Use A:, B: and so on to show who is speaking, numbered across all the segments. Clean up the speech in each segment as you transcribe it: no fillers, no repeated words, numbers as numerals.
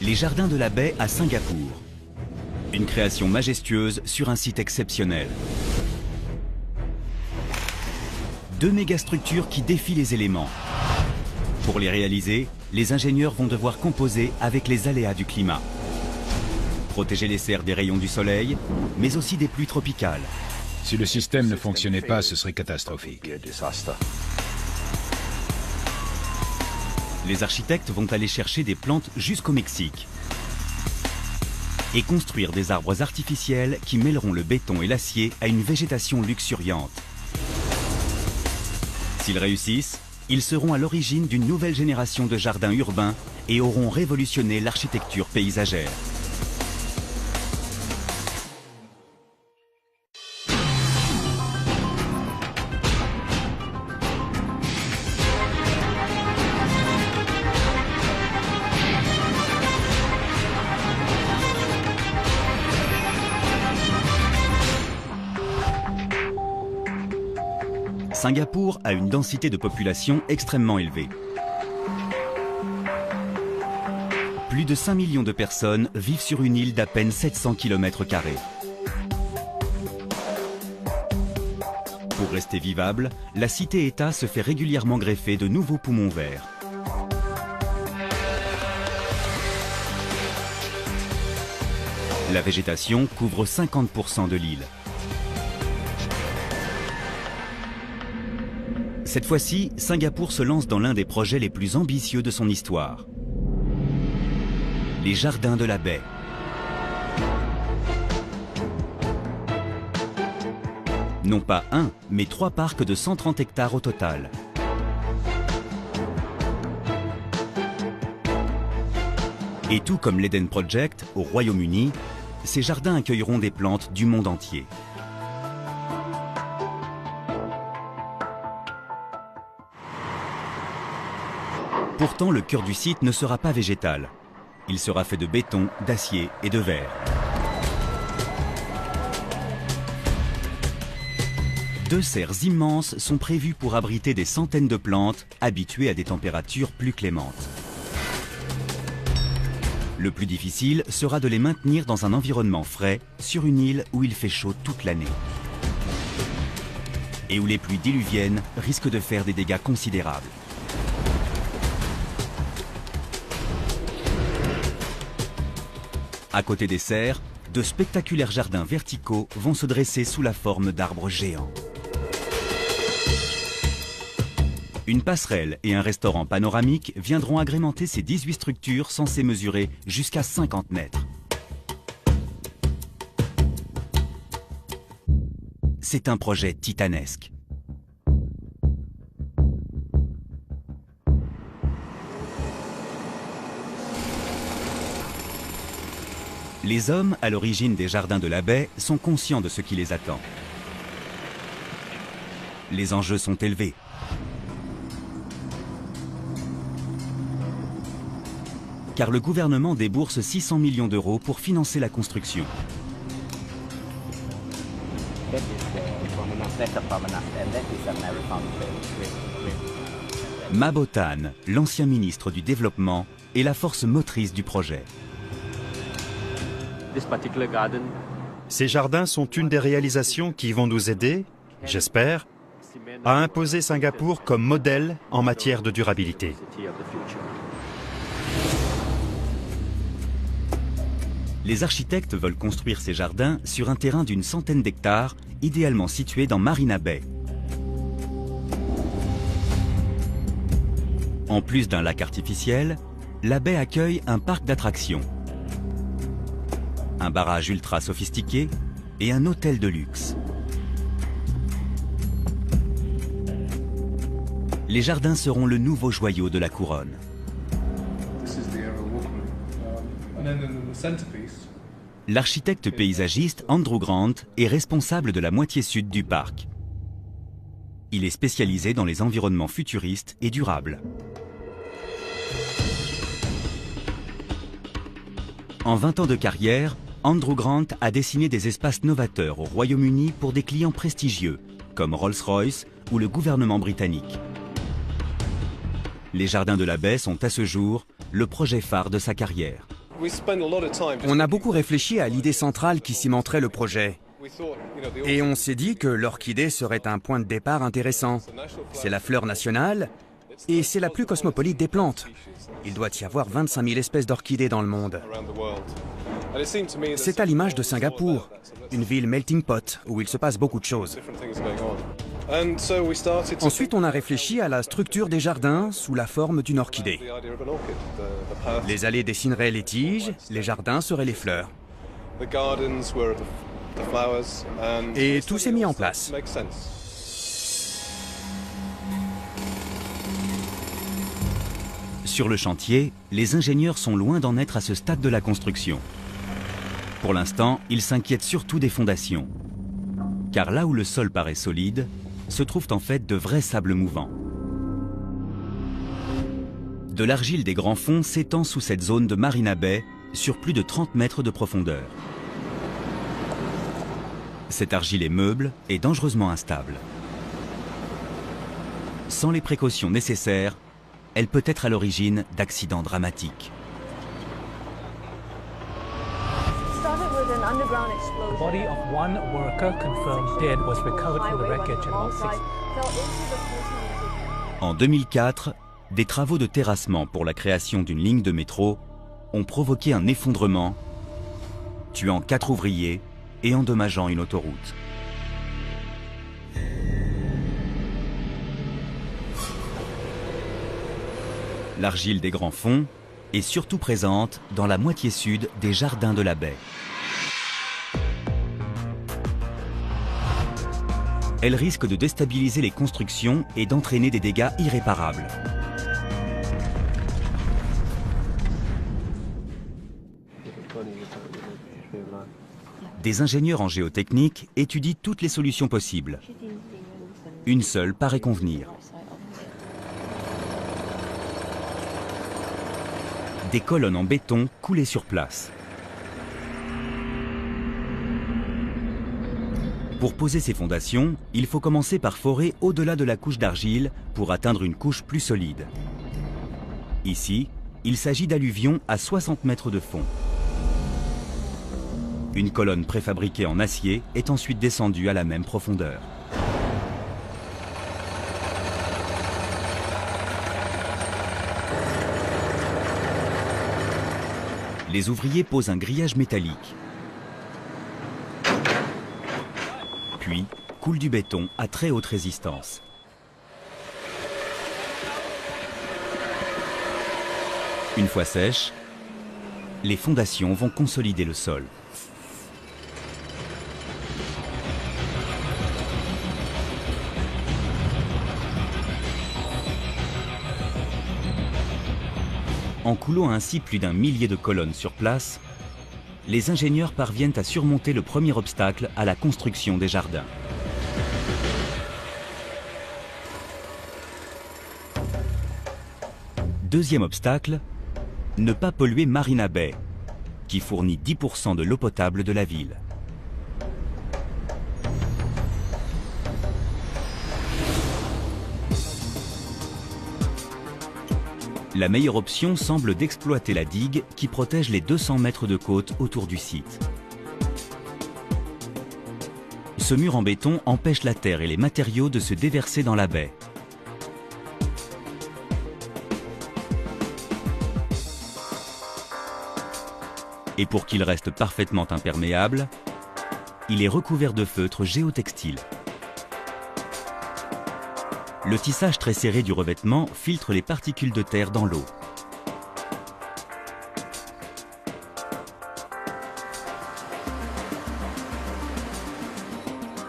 A: Les jardins de la baie à Singapour. Une création majestueuse sur un site exceptionnel. Deux mégastructures qui défient les éléments. Pour les réaliser, les ingénieurs vont devoir composer avec les aléas du climat. Protéger les serres des rayons du soleil, mais aussi des pluies tropicales.
B: Si le système ne fonctionnait pas, ce serait catastrophique.
A: Les architectes vont aller chercher des plantes jusqu'au Mexique et construire des arbres artificiels qui mêleront le béton et l'acier à une végétation luxuriante. S'ils réussissent, ils seront à l'origine d'une nouvelle génération de jardins urbains et auront révolutionné l'architecture paysagère. Singapour a une densité de population extrêmement élevée. Plus de 5 millions de personnes vivent sur une île d'à peine 700 km². Pour rester vivable, la cité-État se fait régulièrement greffer de nouveaux poumons verts. La végétation couvre 50% de l'île. Cette fois-ci, Singapour se lance dans l'un des projets les plus ambitieux de son histoire. Les jardins de la baie. Non pas un, mais 3 parcs de 130 hectares au total. Et tout comme l'Eden Project au Royaume-Uni, ces jardins accueilleront des plantes du monde entier. Pourtant, le cœur du site ne sera pas végétal. Il sera fait de béton, d'acier et de verre. Deux serres immenses sont prévues pour abriter des centaines de plantes habituées à des températures plus clémentes. Le plus difficile sera de les maintenir dans un environnement frais sur une île où il fait chaud toute l'année. Et où les pluies diluviennes risquent de faire des dégâts considérables. À côté des serres, de spectaculaires jardins verticaux vont se dresser sous la forme d'arbres géants. Une passerelle et un restaurant panoramique viendront agrémenter ces 18 structures censées mesurer jusqu'à 50 mètres. C'est un projet titanesque. Les hommes à l'origine des jardins de la baie sont conscients de ce qui les attend. Les enjeux sont élevés. Car le gouvernement débourse 600 millions d'euros pour financer la construction. Mabotan, l'ancien ministre du Développement, est la force motrice du projet.
C: Ces jardins sont une des réalisations qui vont nous aider, j'espère, à imposer Singapour comme modèle en matière de durabilité.
A: Les architectes veulent construire ces jardins sur un terrain d'une centaine d'hectares, idéalement situé dans Marina Bay. En plus d'un lac artificiel, la baie accueille un parc d'attractions, un barrage ultra sophistiqué et un hôtel de luxe. Les jardins seront le nouveau joyau de la couronne. L'architecte paysagiste Andrew Grant est responsable de la moitié sud du parc. Il est spécialisé dans les environnements futuristes et durables. En 20 ans de carrière, Andrew Grant a dessiné des espaces novateurs au Royaume-Uni pour des clients prestigieux, comme Rolls-Royce ou le gouvernement britannique. Les jardins de la baie sont à ce jour le projet phare de sa carrière.
D: On a beaucoup réfléchi à l'idée centrale qui cimenterait le projet. Et on s'est dit que l'orchidée serait un point de départ intéressant. C'est la fleur nationale et c'est la plus cosmopolite des plantes. Il doit y avoir 25 000 espèces d'orchidées dans le monde. C'est à l'image de Singapour, une ville melting pot où il se passe beaucoup de choses. Ensuite, on a réfléchi à la structure des jardins sous la forme d'une orchidée. Les allées dessineraient les tiges, les jardins seraient les fleurs. Et tout s'est mis en place.
A: Sur le chantier, les ingénieurs sont loin d'en être à ce stade de la construction. Pour l'instant, ils s'inquiètent surtout des fondations. Car là où le sol paraît solide, se trouvent en fait de vrais sables mouvants. De l'argile des grands fonds s'étend sous cette zone de Marina Bay sur plus de 30 mètres de profondeur. Cette argile est meuble et dangereusement instable. Sans les précautions nécessaires, elle peut être à l'origine d'accidents dramatiques.
E: The body of one worker confirmed dead was recovered from the wreckage about 6.
A: En 2004, des travaux de terrassement pour la création d'une ligne de métro ont provoqué un effondrement, tuant 4 ouvriers et endommageant une autoroute. L'argile des grands fonds est surtout présente dans la moitié sud des jardins de la baie. Elle risque de déstabiliser les constructions et d'entraîner des dégâts irréparables. Des ingénieurs en géotechnique étudient toutes les solutions possibles. Une seule paraît convenir. Des colonnes en béton coulées sur place. Pour poser ces fondations, il faut commencer par forer au-delà de la couche d'argile pour atteindre une couche plus solide. Ici, il s'agit d'alluvions à 60 mètres de fond. Une colonne préfabriquée en acier est ensuite descendue à la même profondeur. Les ouvriers posent un grillage métallique. Puis, coulent du béton à très haute résistance. Une fois sèches, les fondations vont consolider le sol. En coulant ainsi plus d'1 millier de colonnes sur place, les ingénieurs parviennent à surmonter le premier obstacle à la construction des jardins. Deuxième obstacle, ne pas polluer Marina Bay, qui fournit 10% de l'eau potable de la ville. La meilleure option semble d'exploiter la digue qui protège les 200 mètres de côte autour du site. Ce mur en béton empêche la terre et les matériaux de se déverser dans la baie. Et pour qu'il reste parfaitement imperméable, il est recouvert de feutre géotextile. Le tissage très serré du revêtement filtre les particules de terre dans l'eau.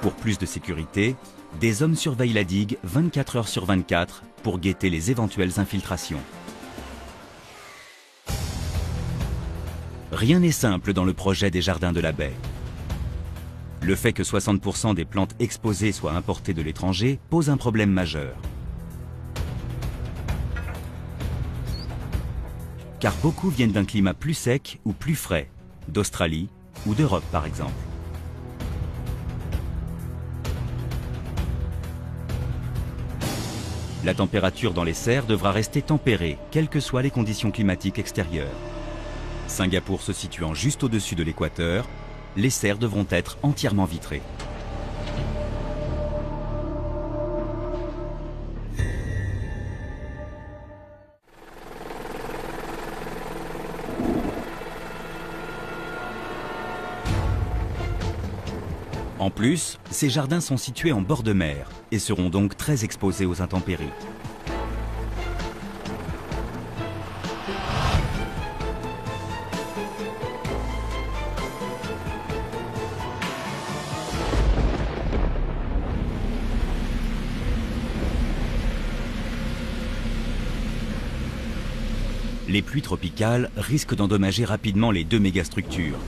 A: Pour plus de sécurité, des hommes surveillent la digue 24 heures sur 24 pour guetter les éventuelles infiltrations. Rien n'est simple dans le projet des jardins de la baie. Le fait que 60% des plantes exposées soient importées de l'étranger pose un problème majeur. Car beaucoup viennent d'un climat plus sec ou plus frais, d'Australie ou d'Europe par exemple. La température dans les serres devra rester tempérée, quelles que soient les conditions climatiques extérieures. Singapour se situant juste au-dessus de l'équateur, les serres devront être entièrement vitrées. En plus, ces jardins sont situés en bord de mer et seront donc très exposés aux intempéries. Les pluies tropicales risquent d'endommager rapidement les deux mégastructures.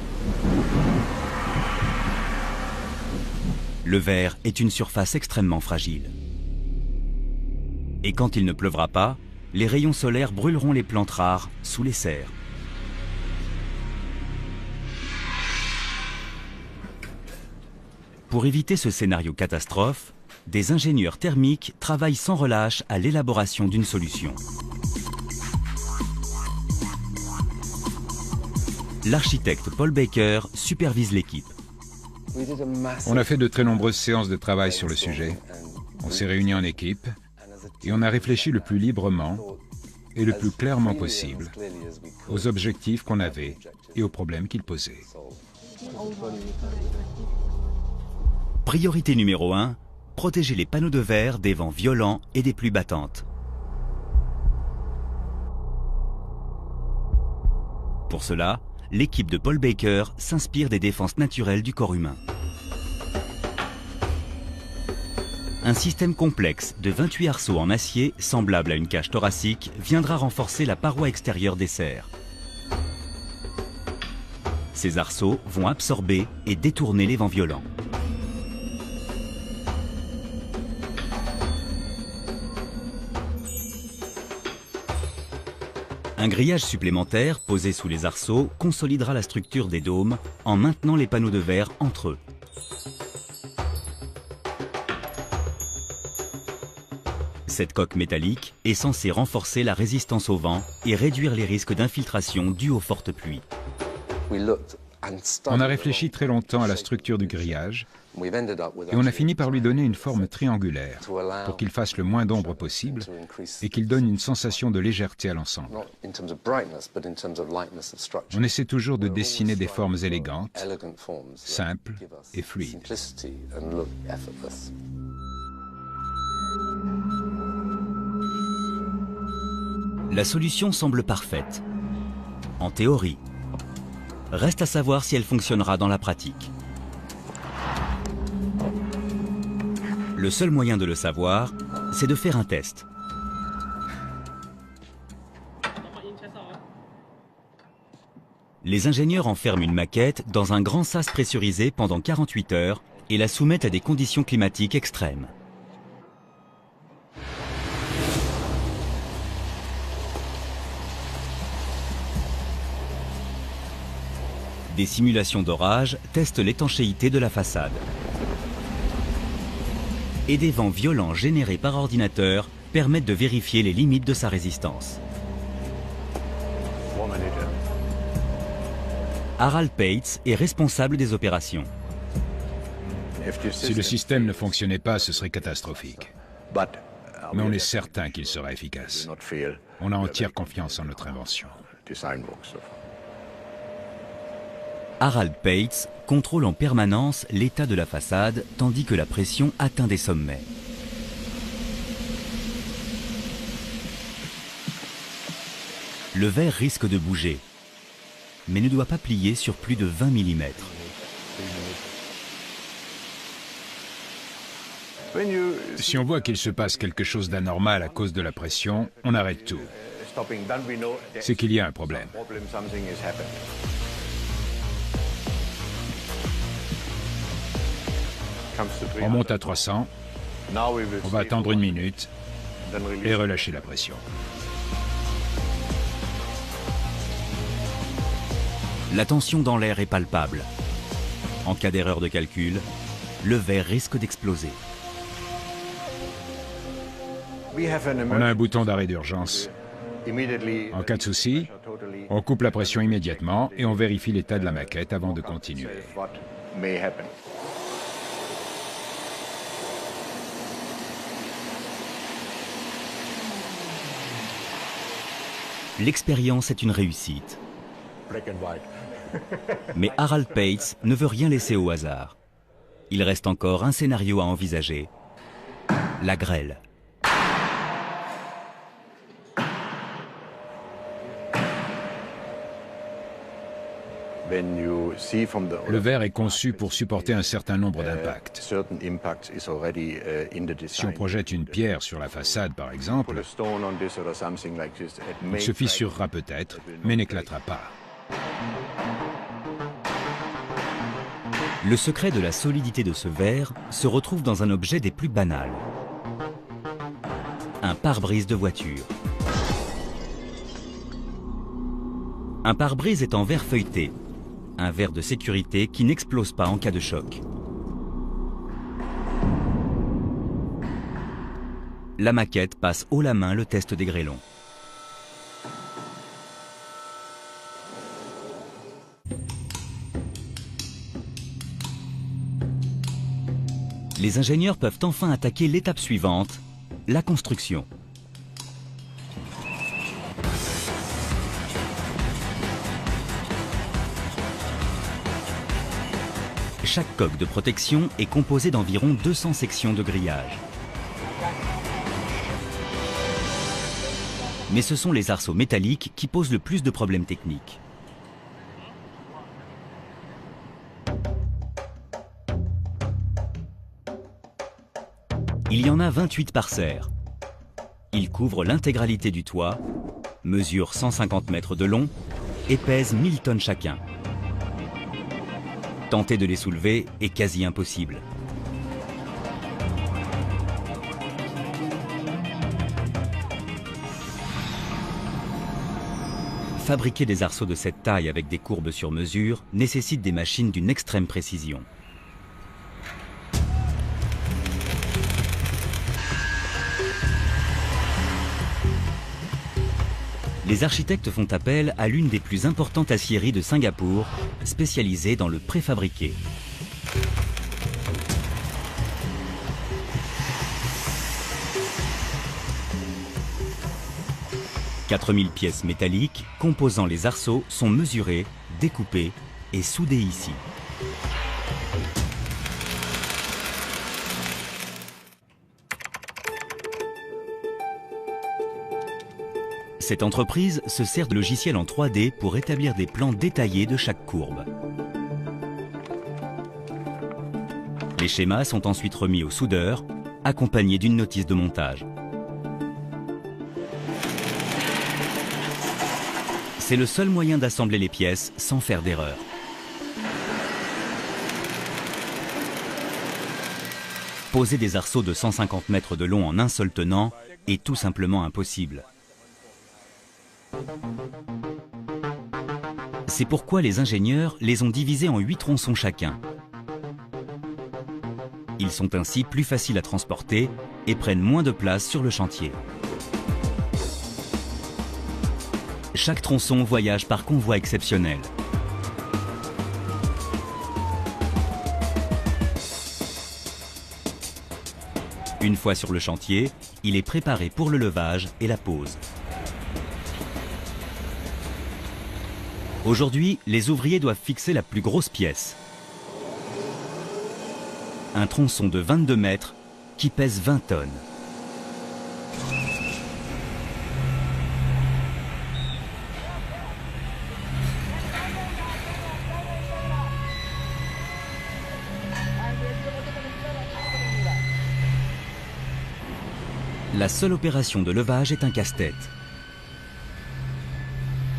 A: Le verre est une surface extrêmement fragile. Et quand il ne pleuvra pas, les rayons solaires brûleront les plantes rares sous les serres. Pour éviter ce scénario catastrophe, des ingénieurs thermiques travaillent sans relâche à l'élaboration d'une solution. L'architecte Paul Baker supervise l'équipe.
B: On a fait de très nombreuses séances de travail sur le sujet. On s'est réunis en équipe et on a réfléchi le plus librement et le plus clairement possible aux objectifs qu'on avait et aux problèmes qu'ils posaient.
A: Priorité numéro 1, protéger les panneaux de verre des vents violents et des pluies battantes. Pour cela, l'équipe de Paul Baker s'inspire des défenses naturelles du corps humain. Un système complexe de 28 arceaux en acier, semblable à une cage thoracique, viendra renforcer la paroi extérieure des serres. Ces arceaux vont absorber et détourner les vents violents. Un grillage supplémentaire posé sous les arceaux consolidera la structure des dômes en maintenant les panneaux de verre entre eux. Cette coque métallique est censée renforcer la résistance au vent et réduire les risques d'infiltration dus aux fortes pluies.
B: On a réfléchi très longtemps à la structure du grillage et on a fini par lui donner une forme triangulaire pour qu'il fasse le moins d'ombre possible et qu'il donne une sensation de légèreté à l'ensemble. On essaie toujours de dessiner des formes élégantes, simples et fluides.
A: La solution semble parfaite, en théorie. Reste à savoir si elle fonctionnera dans la pratique. Le seul moyen de le savoir, c'est de faire un test. Les ingénieurs enferment une maquette dans un grand sas pressurisé pendant 48 heures et la soumettent à des conditions climatiques extrêmes. Des simulations d'orage testent l'étanchéité de la façade. Et des vents violents générés par ordinateur permettent de vérifier les limites de sa résistance. Harald Pates est responsable des opérations.
B: Si le système ne fonctionnait pas, ce serait catastrophique. Mais on est certain qu'il sera efficace. On a entière confiance en notre invention.
A: Harald Pates contrôle en permanence l'état de la façade tandis que la pression atteint des sommets. Le verre risque de bouger, mais ne doit pas plier sur plus de 20 mm.
B: Si on voit qu'il se passe quelque chose d'anormal à cause de la pression, on arrête tout. C'est qu'il y a un problème. On monte à 300, on va attendre 1 minute et relâcher la pression.
A: La tension dans l'air est palpable. En cas d'erreur de calcul, le verre risque d'exploser.
B: On a un bouton d'arrêt d'urgence En cas de souci, on coupe la pression immédiatement et on vérifie l'état de la maquette avant de continuer.
A: L'expérience est une réussite. Mais Harald Pates ne veut rien laisser au hasard. Il reste encore un scénario à envisager, la grêle.
B: Le verre est conçu pour supporter un certain nombre d'impacts. Si on projette une pierre sur la façade, par exemple, il se fissurera peut-être, mais n'éclatera pas.
A: Le secret de la solidité de ce verre se retrouve dans un objet des plus banals. Un pare-brise de voiture. Un pare-brise est en verre feuilleté, un verre de sécurité qui n'explose pas en cas de choc. La maquette passe haut la main le test des grêlons. Les ingénieurs peuvent enfin attaquer l'étape suivante, la construction. Chaque coque de protection est composée d'environ 200 sections de grillage. Mais ce sont les arceaux métalliques qui posent le plus de problèmes techniques. Il y en a 28 par serre. Ils couvrent l'intégralité du toit, mesurent 150 mètres de long et pèsent 1000 tonnes chacun. Tenter de les soulever est quasi impossible. Fabriquer des arceaux de cette taille avec des courbes sur mesure nécessite des machines d'une extrême précision. Les architectes font appel à l'une des plus importantes aciéries de Singapour, spécialisée dans le préfabriqué. « 4000 pièces métalliques composant les arceaux sont mesurées, découpées et soudées ici. Cette entreprise se sert de logiciels en 3D pour établir des plans détaillés de chaque courbe. Les schémas sont ensuite remis au soudeur, accompagnés d'une notice de montage. C'est le seul moyen d'assembler les pièces sans faire d'erreur. Poser des arceaux de 150 mètres de long en un seul tenant est tout simplement impossible. C'est pourquoi les ingénieurs les ont divisés en 8 tronçons chacun. Ils sont ainsi plus faciles à transporter et prennent moins de place sur le chantier. Chaque tronçon voyage par convoi exceptionnel. Une fois sur le chantier, il est préparé pour le levage et la pose. Aujourd'hui, les ouvriers doivent fixer la plus grosse pièce. Un tronçon de 22 mètres qui pèse 20 tonnes. La seule opération de levage est un casse-tête.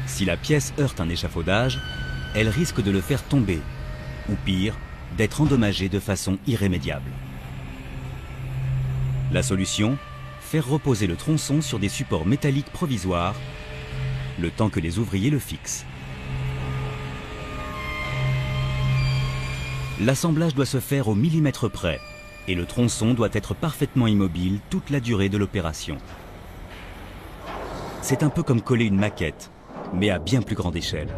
A: Si la pièce heurte un échafaudage, elle risque de le faire tomber, ou pire, d'être endommagée de façon irrémédiable. La solution, faire reposer le tronçon sur des supports métalliques provisoires, le temps que les ouvriers le fixent. L'assemblage doit se faire au millimètre près, et le tronçon doit être parfaitement immobile toute la durée de l'opération. C'est un peu comme coller une maquette, mais à bien plus grande échelle.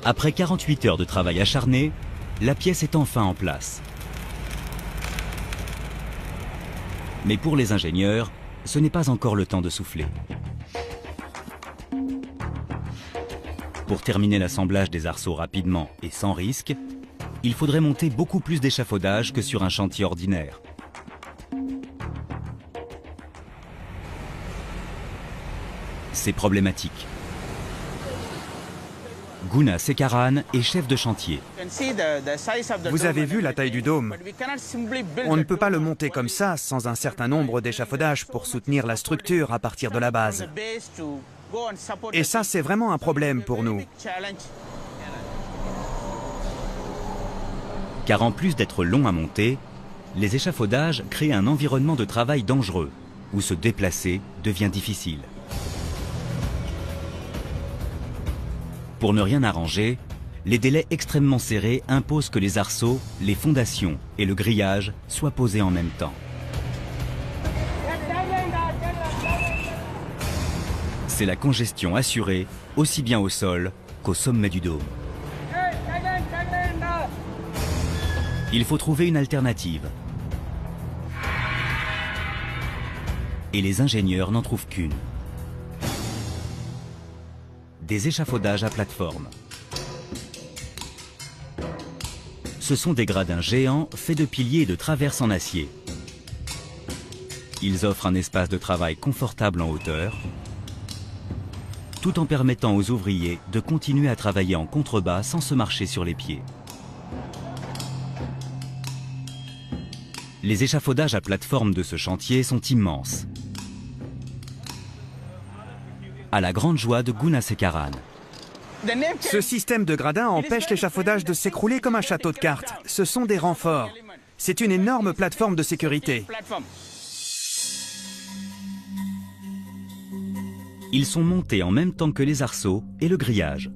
A: Après 48 heures de travail acharné, la pièce est enfin en place. Mais pour les ingénieurs, ce n'est pas encore le temps de souffler. Pour terminer l'assemblage des arceaux rapidement et sans risque, il faudrait monter beaucoup plus d'échafaudage que sur un chantier ordinaire. C'est problématique. Guna Sekaran est chef de chantier.
D: Vous avez vu la taille du dôme. On ne peut pas le monter comme ça sans un certain nombre d'échafaudages pour soutenir la structure à partir de la base. Et ça, c'est vraiment un problème pour nous.
A: Car en plus d'être longs à monter, les échafaudages créent un environnement de travail dangereux, où se déplacer devient difficile. Pour ne rien arranger, les délais extrêmement serrés imposent que les arceaux, les fondations et le grillage soient posés en même temps. C'est la congestion assurée, aussi bien au sol qu'au sommet du dôme. Il faut trouver une alternative. Et les ingénieurs n'en trouvent qu'une. Des échafaudages à plateforme. Ce sont des gradins géants faits de piliers et de traverses en acier. Ils offrent un espace de travail confortable en hauteur, tout en permettant aux ouvriers de continuer à travailler en contrebas sans se marcher sur les pieds. Les échafaudages à plateforme de ce chantier sont immenses. À la grande joie de Guna Sekaran.
D: Ce système de gradins empêche l'échafaudage de s'écrouler comme un château de cartes. Ce sont des renforts. C'est une énorme plateforme de sécurité.
A: Ils sont montés en même temps que les arceaux et le grillage.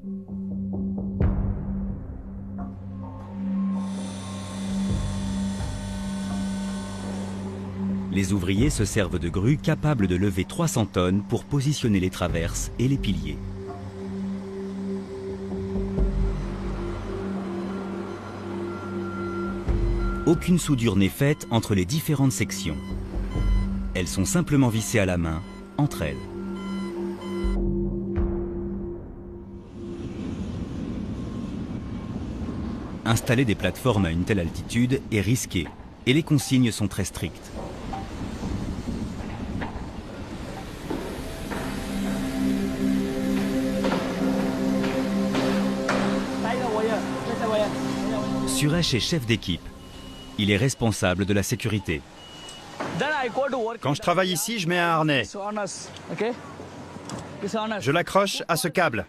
A: Les ouvriers se servent de grues capables de lever 300 tonnes pour positionner les traverses et les piliers. Aucune soudure n'est faite entre les différentes sections. Elles sont simplement vissées à la main, entre elles. Installer des plateformes à une telle altitude est risqué et les consignes sont très strictes. Suresh est chef d'équipe. Il est responsable de la sécurité.
C: Quand je travaille ici, je mets un harnais. Je l'accroche à ce câble.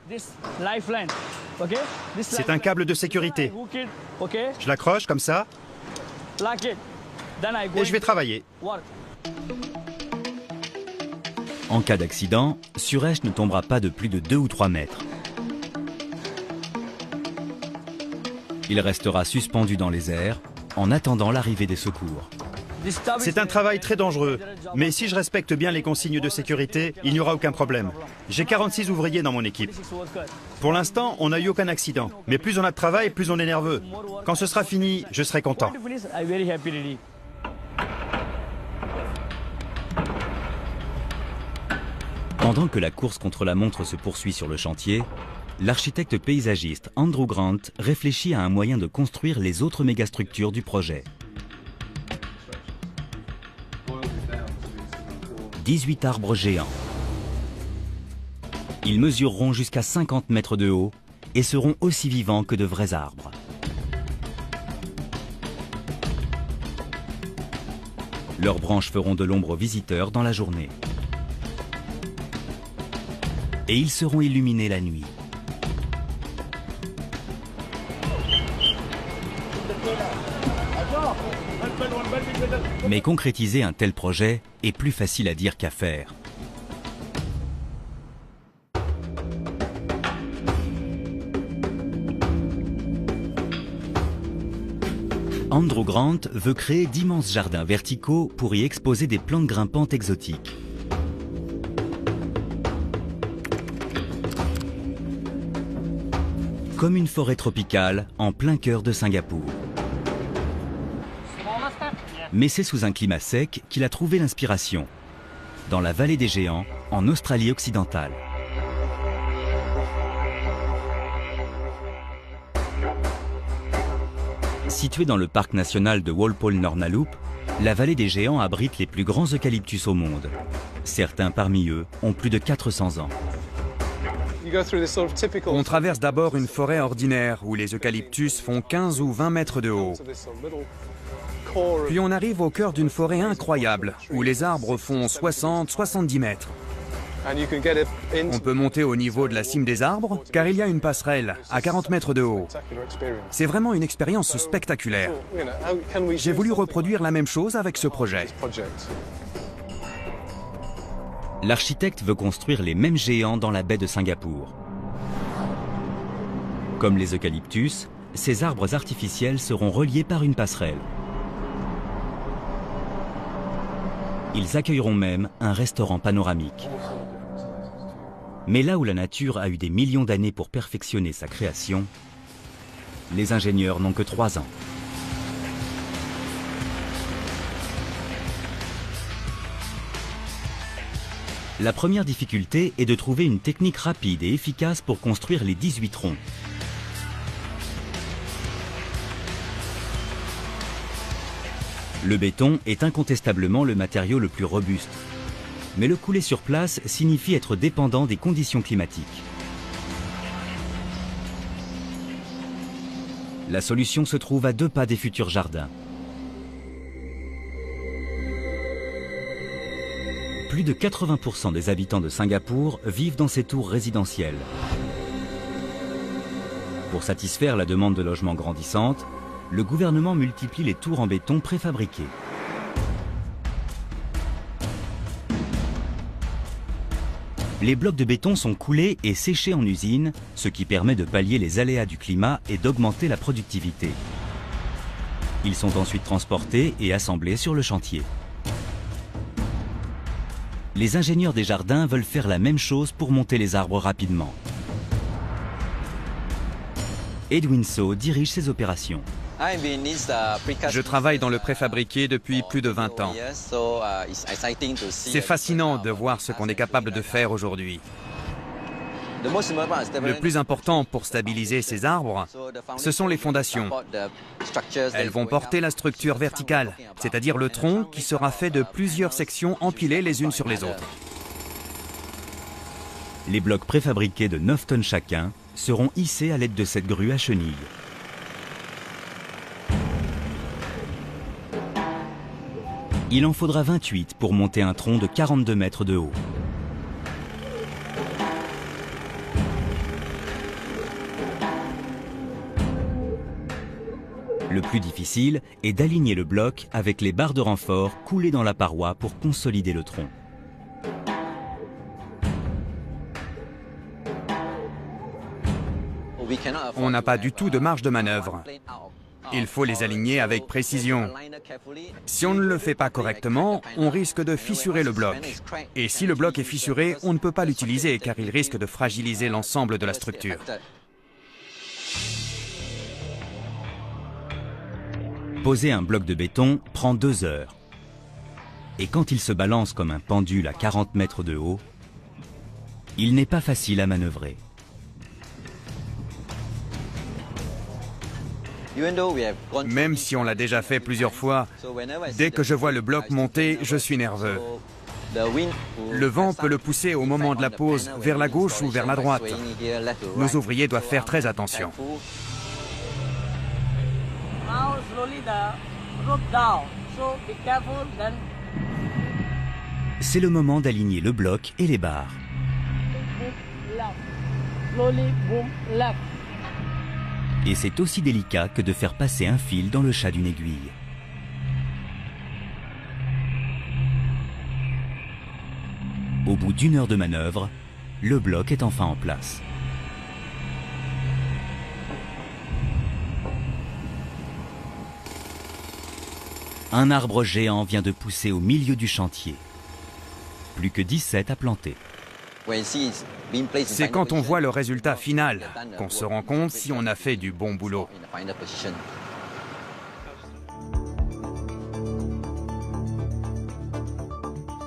C: C'est un câble de sécurité. Je l'accroche comme ça et je vais travailler.
A: En cas d'accident, Suresh ne tombera pas de plus de 2 ou 3 mètres. Il restera suspendu dans les airs en attendant l'arrivée des secours.
C: C'est un travail très dangereux, mais si je respecte bien les consignes de sécurité, il n'y aura aucun problème. J'ai 46 ouvriers dans mon équipe. Pour l'instant, on n'a eu aucun accident, mais plus on a de travail, plus on est nerveux. Quand ce sera fini, je serai content.
A: Pendant que la course contre la montre se poursuit sur le chantier, l'architecte paysagiste Andrew Grant réfléchit à un moyen de construire les autres mégastructures du projet. 18 arbres géants. Ils mesureront jusqu'à 50 mètres de haut et seront aussi vivants que de vrais arbres. Leurs branches feront de l'ombre aux visiteurs dans la journée. Et ils seront illuminés la nuit. Mais concrétiser un tel projet est plus facile à dire qu'à faire. Andrew Grant veut créer d'immenses jardins verticaux pour y exposer des plantes grimpantes exotiques. Comme une forêt tropicale en plein cœur de Singapour. Mais c'est sous un climat sec qu'il a trouvé l'inspiration, dans la vallée des géants, en Australie occidentale. Située dans le parc national de Walpole-Nornalup, la vallée des géants abrite les plus grands eucalyptus au monde. Certains parmi eux ont plus de 400 ans.
D: On traverse d'abord une forêt ordinaire où les eucalyptus font 15 ou 20 mètres de haut. Puis on arrive au cœur d'une forêt incroyable où les arbres font 60-70 mètres. On peut monter au niveau de la cime des arbres car il y a une passerelle à 40 mètres de haut. C'est vraiment une expérience spectaculaire. J'ai voulu reproduire la même chose avec ce projet.
A: L'architecte veut construire les mêmes géants dans la baie de Singapour. Comme les eucalyptus, ces arbres artificiels seront reliés par une passerelle. Ils accueilleront même un restaurant panoramique. Mais là où la nature a eu des millions d'années pour perfectionner sa création, les ingénieurs n'ont que 3 ans. La première difficulté est de trouver une technique rapide et efficace pour construire les 18 troncs. Le béton est incontestablement le matériau le plus robuste. Mais le couler sur place signifie être dépendant des conditions climatiques. La solution se trouve à 2 pas des futurs jardins. Plus de 80% des habitants de Singapour vivent dans ces tours résidentielles. Pour satisfaire la demande de logements grandissante, le gouvernement multiplie les tours en béton préfabriqués. Les blocs de béton sont coulés et séchés en usine, ce qui permet de pallier les aléas du climat et d'augmenter la productivité. Ils sont ensuite transportés et assemblés sur le chantier. Les ingénieurs des jardins veulent faire la même chose pour monter les arbres rapidement. Edwin So dirige ces opérations.
D: Je travaille dans le préfabriqué depuis plus de 20 ans. C'est fascinant de voir ce qu'on est capable de faire aujourd'hui. Le plus important pour stabiliser ces arbres, ce sont les fondations. Elles vont porter la structure verticale, c'est-à-dire le tronc qui sera fait de plusieurs sections empilées les unes sur les autres.
A: Les blocs préfabriqués de 9 tonnes chacun seront hissés à l'aide de cette grue à chenilles. Il en faudra 28 pour monter un tronc de 42 mètres de haut. Le plus difficile est d'aligner le bloc avec les barres de renfort coulées dans la paroi pour consolider le tronc.
D: On n'a pas du tout de marge de manœuvre. Il faut les aligner avec précision. Si on ne le fait pas correctement, on risque de fissurer le bloc. Et si le bloc est fissuré, on ne peut pas l'utiliser car il risque de fragiliser l'ensemble de la structure.
A: Poser un bloc de béton prend 2 heures. Et quand il se balance comme un pendule à 40 mètres de haut, il n'est pas facile à manœuvrer.
D: Même si on l'a déjà fait plusieurs fois, dès que je vois le bloc monter, je suis nerveux. Le vent peut le pousser au moment de la pose vers la gauche ou vers la droite. Nos ouvriers doivent faire très attention.
A: C'est le moment d'aligner le bloc et les barres. Et c'est aussi délicat que de faire passer un fil dans le chat d'une aiguille. Au bout d'1 heure de manœuvre, le bloc est enfin en place. Un arbre géant vient de pousser au milieu du chantier. Plus que 17 à planter.
D: C'est quand on voit le résultat final qu'on se rend compte si on a fait du bon boulot.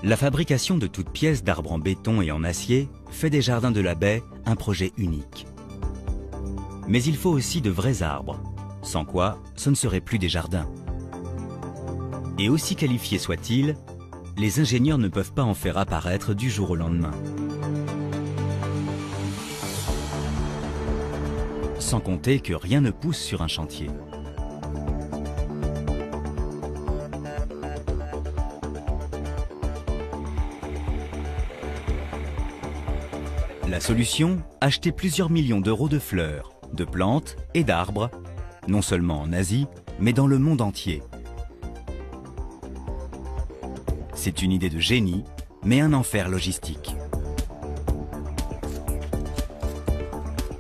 A: La fabrication de toutes pièces d'arbres en béton et en acier fait des jardins de la baie un projet unique. Mais il faut aussi de vrais arbres, sans quoi ce ne serait plus des jardins. Et aussi qualifiés soient-ils, les ingénieurs ne peuvent pas en faire apparaître du jour au lendemain. Sans compter que rien ne pousse sur un chantier. La solution, acheter plusieurs millions d'euros de fleurs, de plantes et d'arbres, non seulement en Asie, mais dans le monde entier. C'est une idée de génie, mais un enfer logistique.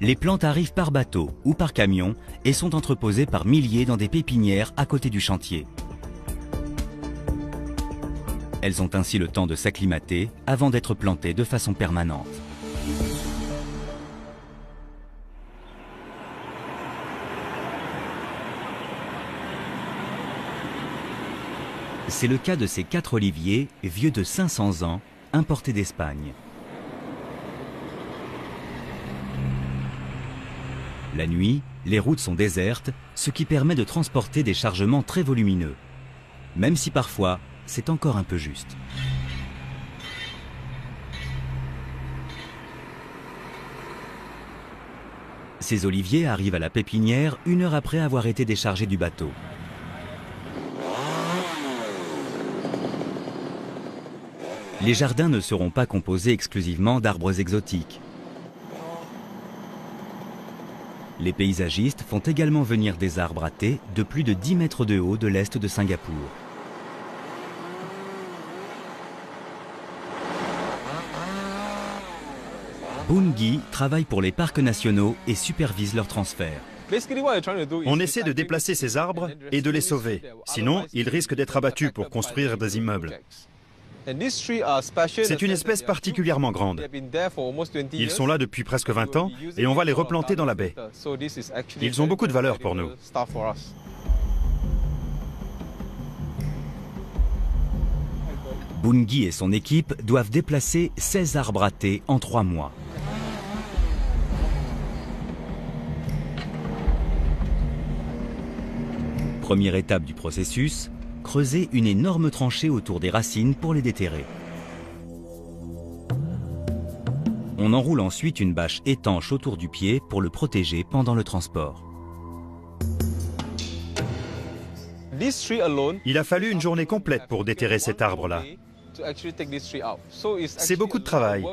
A: Les plantes arrivent par bateau ou par camion et sont entreposées par milliers dans des pépinières à côté du chantier. Elles ont ainsi le temps de s'acclimater avant d'être plantées de façon permanente. C'est le cas de ces 4 oliviers, vieux de 500 ans, importés d'Espagne. La nuit, les routes sont désertes, ce qui permet de transporter des chargements très volumineux. Même si parfois, c'est encore un peu juste. Ces oliviers arrivent à la pépinière 1 heure après avoir été déchargés du bateau. Les jardins ne seront pas composés exclusivement d'arbres exotiques. Les paysagistes font également venir des arbres à thé de plus de 10 mètres de haut de l'est de Singapour. Bungi travaille pour les parcs nationaux et supervise leur transfert.
C: On essaie de déplacer ces arbres et de les sauver. Sinon, ils risquent d'être abattus pour construire des immeubles. C'est une espèce particulièrement grande. Ils sont là depuis presque 20 ans et on va les replanter dans la baie. Ils ont beaucoup de valeur pour nous.
A: Bungi et son équipe doivent déplacer 16 arbres à thé en 3 mois. Première étape du processus, creuser une énorme tranchée autour des racines pour les déterrer. On enroule ensuite une bâche étanche autour du pied pour le protéger pendant le transport.
C: Il a fallu une journée complète pour déterrer cet arbre-là. C'est beaucoup de travail,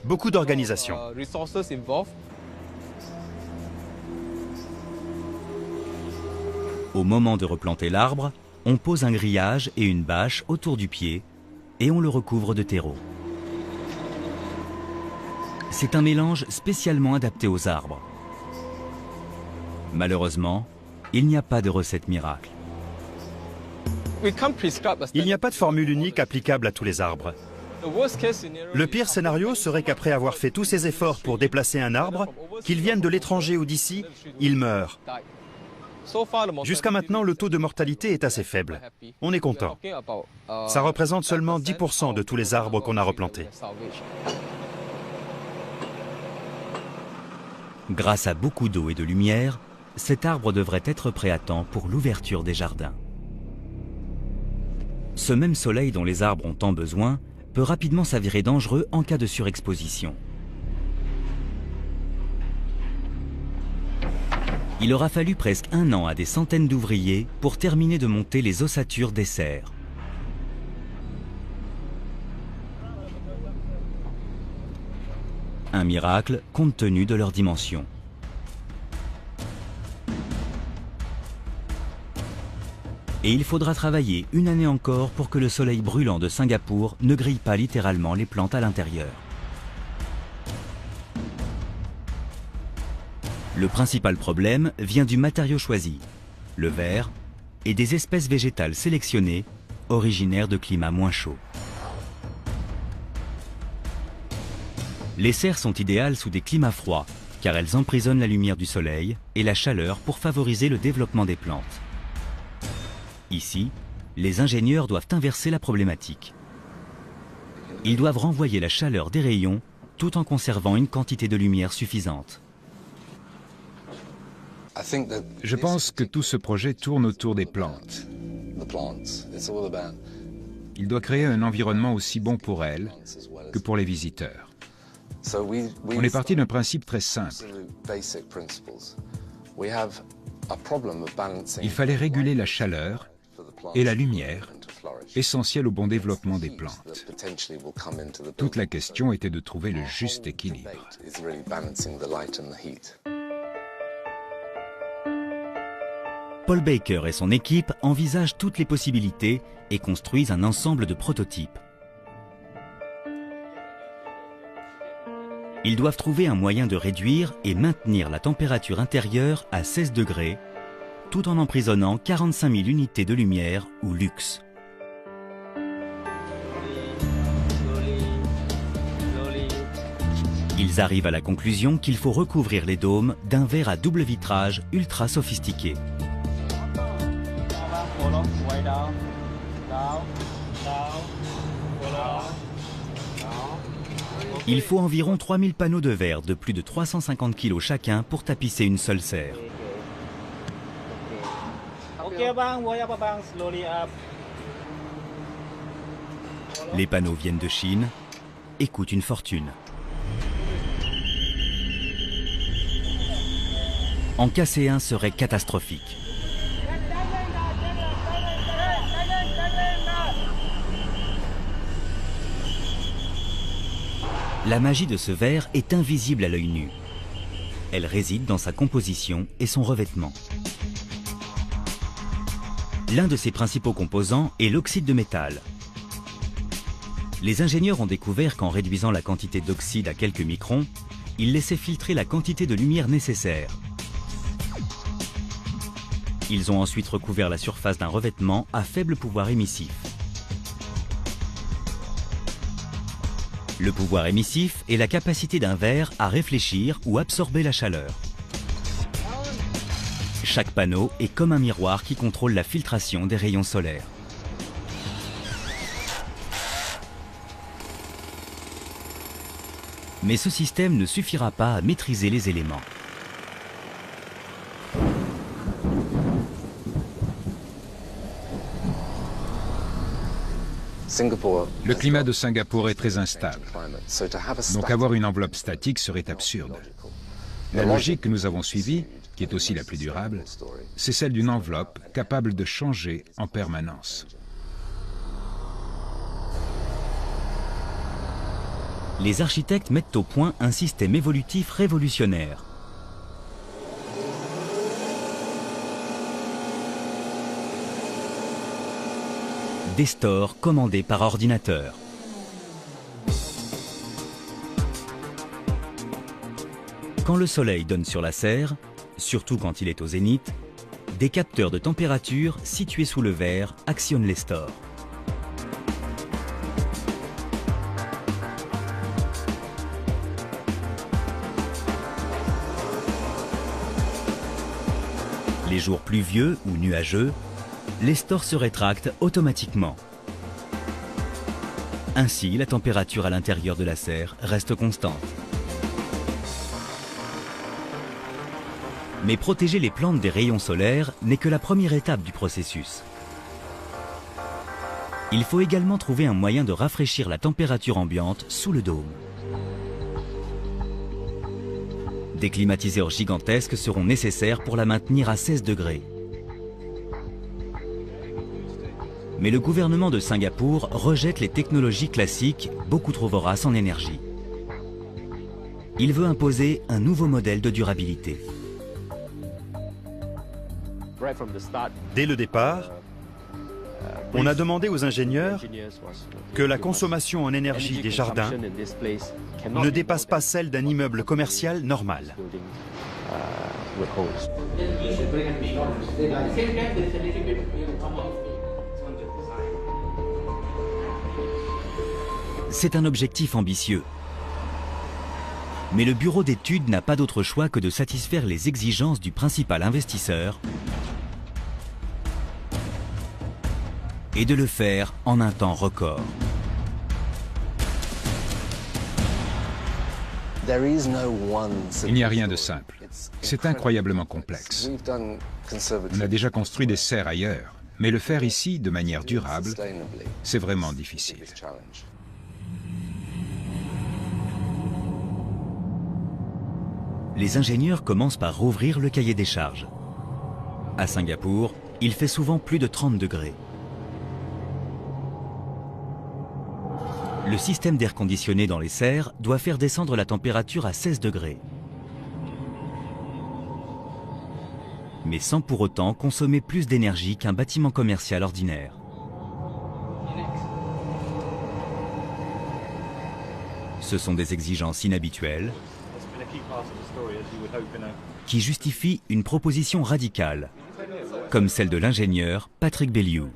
C: beaucoup d'organisation.
A: Au moment de replanter l'arbre, on pose un grillage et une bâche autour du pied et on le recouvre de terreau. C'est un mélange spécialement adapté aux arbres. Malheureusement, il n'y a pas de recette miracle.
C: Il n'y a pas de formule unique applicable à tous les arbres. Le pire scénario serait qu'après avoir fait tous ces efforts pour déplacer un arbre, qu'il vienne de l'étranger ou d'ici, il meurt. Jusqu'à maintenant, le taux de mortalité est assez faible. On est content. Ça représente seulement 10% de tous les arbres qu'on a replantés.
A: Grâce à beaucoup d'eau et de lumière, cet arbre devrait être prêt à temps pour l'ouverture des jardins. Ce même soleil dont les arbres ont tant besoin peut rapidement s'avérer dangereux en cas de surexposition. Il aura fallu presque 1 an à des centaines d'ouvriers pour terminer de monter les ossatures des serres. Un miracle compte tenu de leurs dimensions. Et il faudra travailler 1 année encore pour que le soleil brûlant de Singapour ne grille pas littéralement les plantes à l'intérieur. Le principal problème vient du matériau choisi, le verre, et des espèces végétales sélectionnées, originaires de climats moins chauds. Les serres sont idéales sous des climats froids, car elles emprisonnent la lumière du soleil et la chaleur pour favoriser le développement des plantes. Ici, les ingénieurs doivent inverser la problématique. Ils doivent renvoyer la chaleur des rayons tout en conservant une quantité de lumière suffisante.
B: Je pense que tout ce projet tourne autour des plantes. Il doit créer un environnement aussi bon pour elles que pour les visiteurs. On est parti d'un principe très simple. Il fallait réguler la chaleur et la lumière, essentielles au bon développement des plantes. Toute la question était de trouver le juste équilibre.
A: Paul Baker et son équipe envisagent toutes les possibilités et construisent un ensemble de prototypes. Ils doivent trouver un moyen de réduire et maintenir la température intérieure à 16 degrés, tout en emprisonnant 45 000 unités de lumière ou lux. Ils arrivent à la conclusion qu'il faut recouvrir les dômes d'un verre à double vitrage ultra sophistiqué. Il faut environ 3000 panneaux de verre de plus de 350 kg chacun pour tapisser une seule serre. Les panneaux viennent de Chine et coûtent une fortune. En casser un serait catastrophique. La magie de ce verre est invisible à l'œil nu. Elle réside dans sa composition et son revêtement. L'un de ses principaux composants est l'oxyde de métal. Les ingénieurs ont découvert qu'en réduisant la quantité d'oxyde à quelques microns, ils laissaient filtrer la quantité de lumière nécessaire. Ils ont ensuite recouvert la surface d'un revêtement à faible pouvoir émissif. Le pouvoir émissif est la capacité d'un verre à réfléchir ou absorber la chaleur. Chaque panneau est comme un miroir qui contrôle la filtration des rayons solaires. Mais ce système ne suffira pas à maîtriser les éléments.
B: Le climat de Singapour est très instable, donc avoir une enveloppe statique serait absurde. La logique que nous avons suivie, qui est aussi la plus durable, c'est celle d'une enveloppe capable de changer en permanence.
A: Les architectes mettent au point un système évolutif révolutionnaire. Des stores commandés par ordinateur. Quand le soleil donne sur la serre, surtout quand il est au zénith, des capteurs de température situés sous le verre actionnent les stores. Les jours pluvieux ou nuageux, les stores se rétractent automatiquement. Ainsi, la température à l'intérieur de la serre reste constante. Mais protéger les plantes des rayons solaires n'est que la première étape du processus. Il faut également trouver un moyen de rafraîchir la température ambiante sous le dôme. Des climatiseurs gigantesques seront nécessaires pour la maintenir à 16 degrés. Mais le gouvernement de Singapour rejette les technologies classiques beaucoup trop voraces en énergie. Il veut imposer un nouveau modèle de durabilité.
C: Dès le départ, on a demandé aux ingénieurs que la consommation en énergie des jardins ne dépasse pas celle d'un immeuble commercial normal.
A: C'est un objectif ambitieux. Mais le bureau d'études n'a pas d'autre choix que de satisfaire les exigences du principal investisseur et de le faire en un temps record.
B: Il n'y a rien de simple. C'est incroyablement complexe. On a déjà construit des serres ailleurs, mais le faire ici de manière durable, c'est vraiment difficile.
A: Les ingénieurs commencent par rouvrir le cahier des charges. À Singapour, il fait souvent plus de 30 degrés. Le système d'air conditionné dans les serres doit faire descendre la température à 16 degrés. Mais sans pour autant consommer plus d'énergie qu'un bâtiment commercial ordinaire. Ce sont des exigences inhabituelles qui justifient une proposition radicale, comme celle de l'ingénieur Patrick Bellew.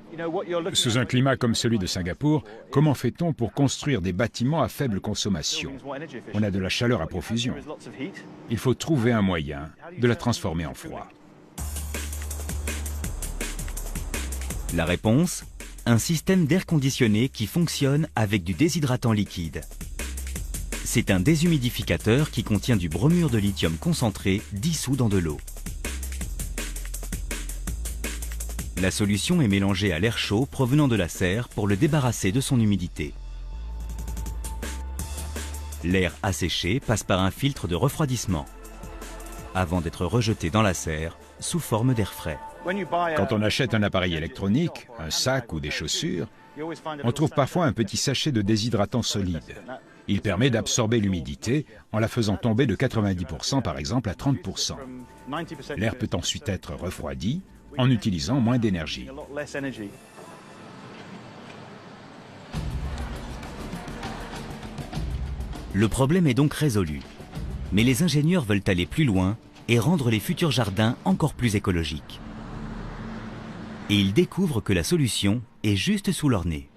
B: Sous un climat comme celui de Singapour, comment fait-on pour construire des bâtiments à faible consommation? On a de la chaleur à profusion. Il faut trouver un moyen de la transformer en froid.
A: La réponse? Un système d'air conditionné qui fonctionne avec du déshydratant liquide. C'est un déshumidificateur qui contient du bromure de lithium concentré dissous dans de l'eau. La solution est mélangée à l'air chaud provenant de la serre pour le débarrasser de son humidité. L'air asséché passe par un filtre de refroidissement avant d'être rejeté dans la serre sous forme d'air frais.
B: Quand on achète un appareil électronique, un sac ou des chaussures, on trouve parfois un petit sachet de déshydratant solide. Il permet d'absorber l'humidité en la faisant tomber de 90% par exemple à 30%. L'air peut ensuite être refroidi en utilisant moins d'énergie.
A: Le problème est donc résolu. Mais les ingénieurs veulent aller plus loin et rendre les futurs jardins encore plus écologiques. Et ils découvrent que la solution est juste sous leur nez.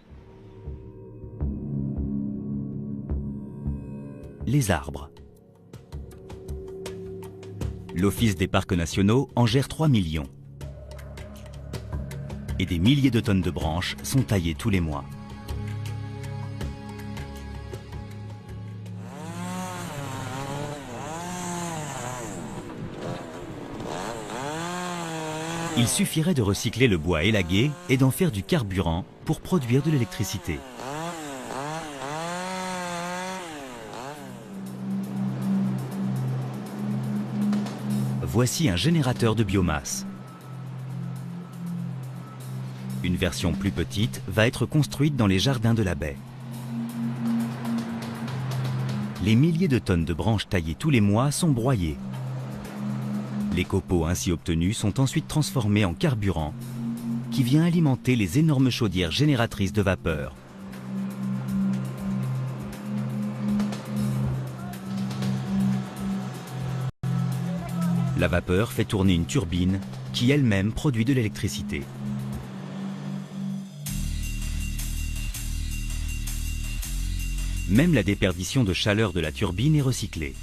A: Les arbres. L'Office des parcs nationaux en gère 3 millions. Et des milliers de tonnes de branches sont taillées tous les mois. Il suffirait de recycler le bois élagué et d'en faire du carburant pour produire de l'électricité. Voici un générateur de biomasse. Une version plus petite va être construite dans les jardins de la baie. Les milliers de tonnes de branches taillées tous les mois sont broyées. Les copeaux ainsi obtenus sont ensuite transformés en carburant qui vient alimenter les énormes chaudières génératrices de vapeur. La vapeur fait tourner une turbine qui elle-même produit de l'électricité. Même la déperdition de chaleur de la turbine est recyclée.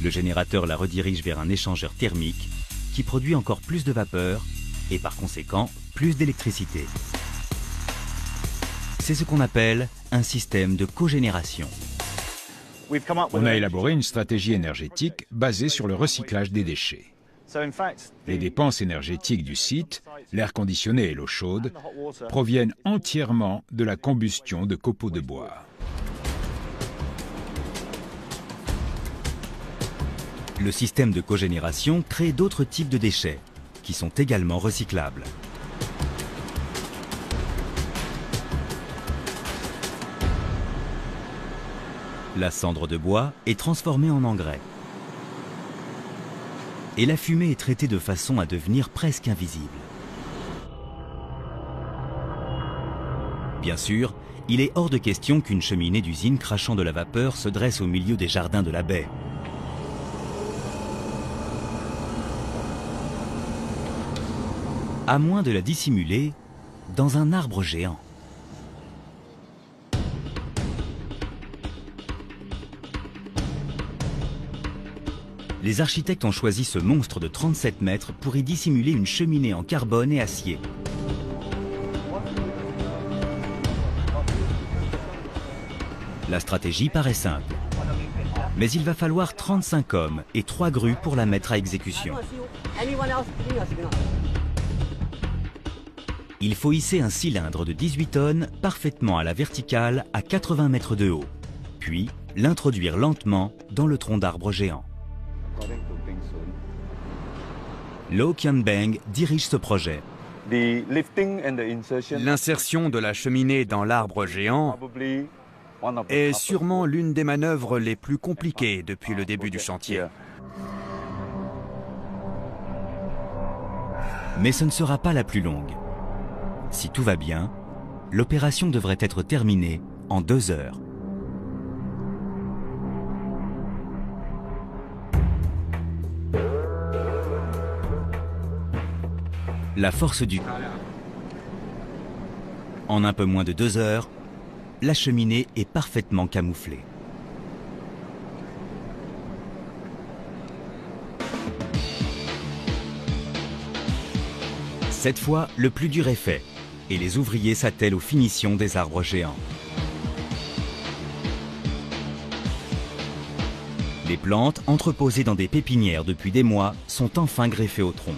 A: Le générateur la redirige vers un échangeur thermique qui produit encore plus de vapeur et par conséquent plus d'électricité. C'est ce qu'on appelle un système de cogénération.
B: On a élaboré une stratégie énergétique basée sur le recyclage des déchets. Les dépenses énergétiques du site, l'air conditionné et l'eau chaude, proviennent entièrement de la combustion de copeaux de bois.
A: Le système de cogénération crée d'autres types de déchets qui sont également recyclables. La cendre de bois est transformée en engrais. Et la fumée est traitée de façon à devenir presque invisible. Bien sûr, il est hors de question qu'une cheminée d'usine crachant de la vapeur se dresse au milieu des jardins de la baie. à moins de la dissimuler dans un arbre géant. Les architectes ont choisi ce monstre de 37 mètres pour y dissimuler une cheminée en carbone et acier. La stratégie paraît simple. Mais il va falloir 35 hommes et 3 grues pour la mettre à exécution. Il faut hisser un cylindre de 18 tonnes parfaitement à la verticale à 80 mètres de haut, puis l'introduire lentement dans le tronc d'arbre géant. Lo Kian-beng dirige ce projet.
D: L'insertion de la cheminée dans l'arbre géant est sûrement l'une des manœuvres les plus compliquées depuis le début du chantier.
A: Mais ce ne sera pas la plus longue. Si tout va bien, l'opération devrait être terminée en 2 heures. La force du... En un peu moins de 2 heures, la cheminée est parfaitement camouflée. Cette fois, le plus dur est fait, et les ouvriers s'attellent aux finitions des arbres géants. Les plantes, entreposées dans des pépinières depuis des mois, sont enfin greffées au tronc.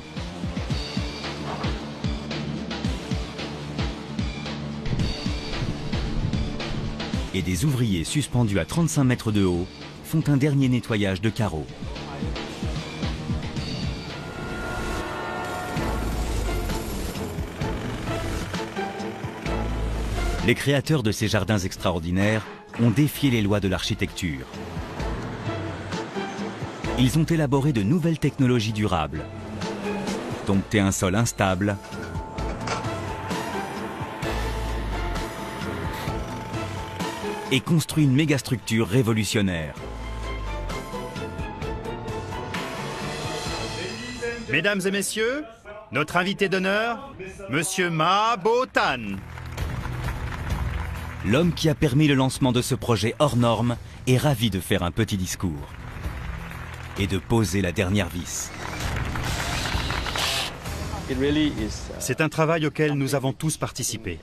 A: Et des ouvriers suspendus à 35 mètres de haut font un dernier nettoyage de carreaux. Les créateurs de ces jardins extraordinaires ont défié les lois de l'architecture. Ils ont élaboré de nouvelles technologies durables, dompté un sol instable, et construit une mégastructure révolutionnaire.
C: Mesdames et messieurs, notre invité d'honneur, Monsieur Ma Bo-tan.
A: L'homme qui a permis le lancement de ce projet hors norme est ravi de faire un petit discours et de poser la dernière vis.
C: C'est un travail auquel nous avons tous participé.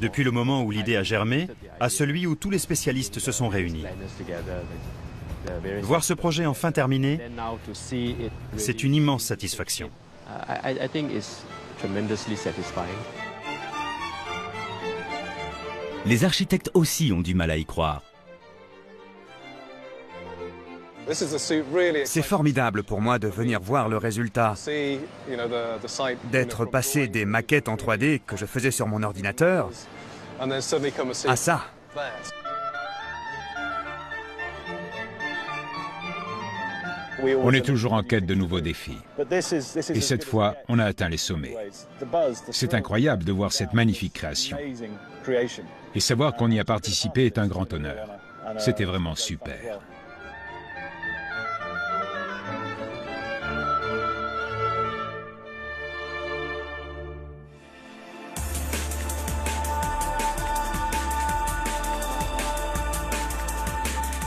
C: Depuis le moment où l'idée a germé, à celui où tous les spécialistes se sont réunis. Voir ce projet enfin terminé, c'est une immense satisfaction.
A: Les architectes aussi ont du mal à y croire.
D: C'est formidable pour moi de venir voir le résultat, d'être passé des maquettes en 3D que je faisais sur mon ordinateur à ça.
B: On est toujours en quête de nouveaux défis. Et cette fois, on a atteint les sommets. C'est incroyable de voir cette magnifique création. Et savoir qu'on y a participé est un grand honneur. C'était vraiment super.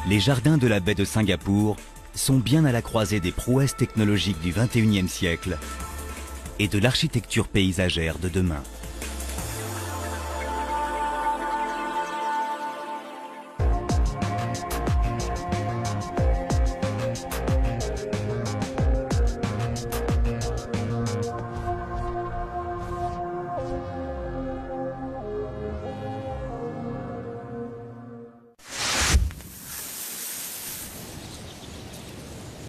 A: Les jardins de la baie de Singapour sont bien à la croisée des prouesses technologiques du XXIe siècle et de l'architecture paysagère de demain.